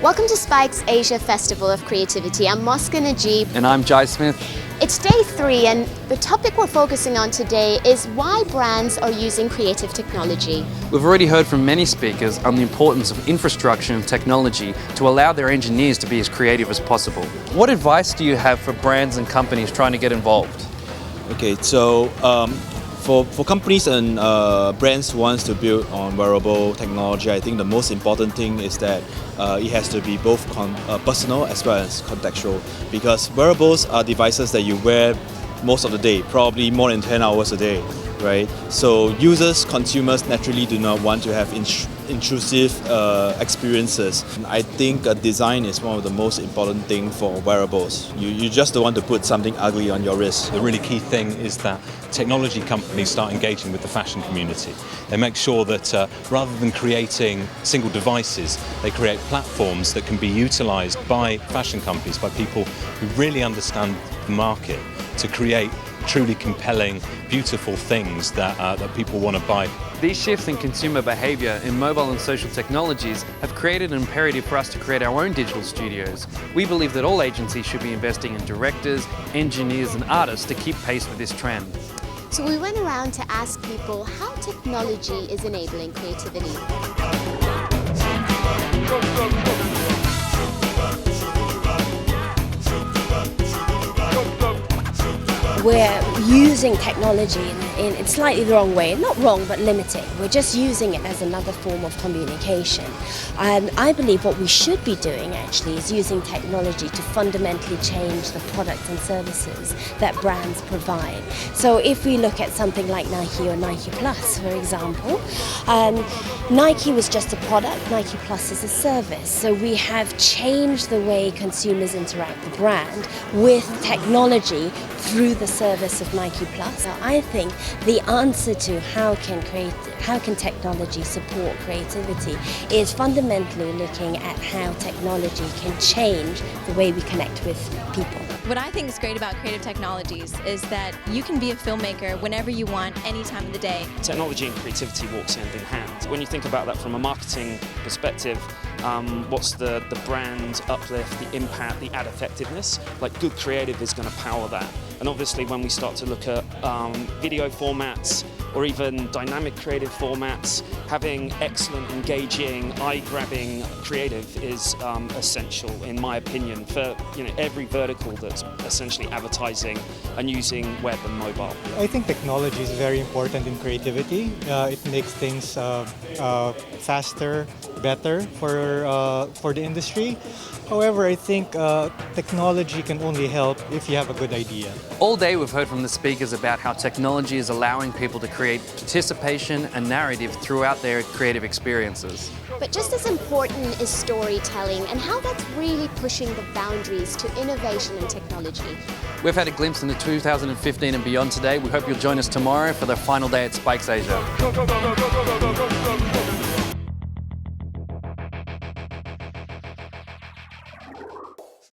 Welcome to Spike's Asia Festival of Creativity. I'm Moska Najib. And I'm Jai Smith. It's day 3 and the topic we're focusing on today is why brands are using creative technology. We've already heard from many speakers on the importance of infrastructure and technology to allow their engineers to be as creative as possible. What advice do you have for brands and companies trying to get involved? Okay, so for companies and brands who wants to build on wearable technology, I think the most important thing is that it has to be both personal as well as contextual, because wearables are devices that you wear most of the day, probably more than 10 hours a day, right? So users, consumers naturally do not want to have intrusive experiences. I think design is one of the most important things for wearables. You just don't want to put something ugly on your wrist. The really key thing is that technology companies start engaging with the fashion community. They make sure that rather than creating single devices, they create platforms that can be utilised by fashion companies, by people who really understand the market, to create truly compelling, beautiful things that people want to buy. These shifts in consumer behaviour in mobile and social technologies have created an imperative for us to create our own digital studios. We believe that all agencies should be investing in directors, engineers and artists to keep pace with this trend. So we went around to ask people how technology is enabling creativity. We're using technology in slightly the wrong way, not wrong but limiting. We're just using it as another form of communication. And I believe what we should be doing actually is using technology to fundamentally change the products and services that brands provide. So if we look at something like Nike or Nike Plus, for example, Nike was just a product, Nike Plus is a service. So we have changed the way consumers interact with the brand with technology through the service of Nike Plus. So I think the answer to how can technology support creativity is fundamentally looking at how technology can change the way we connect with people. What I think is great about creative technologies is that you can be a filmmaker whenever you want, any time of the day. Technology and creativity walks hand in hand. When you think about that from a marketing perspective, what's the brand uplift, the impact, the ad effectiveness? Like good creative is going to power that. And obviously when we start to look at video formats or even dynamic creative formats, having excellent, engaging, eye-grabbing creative is essential, in my opinion, for every vertical that's essentially advertising and using web and mobile. I think technology is very important in creativity. It makes things faster, better for the industry. However, I think technology can only help if you have a good idea. All day we've heard from the speakers about how technology is allowing people to create participation and narrative throughout their creative experiences. But just as important is storytelling and how that's really pushing the boundaries to innovation and technology. We've had a glimpse into 2015 and beyond today. We hope you'll join us tomorrow for the final day at Spike's Asia.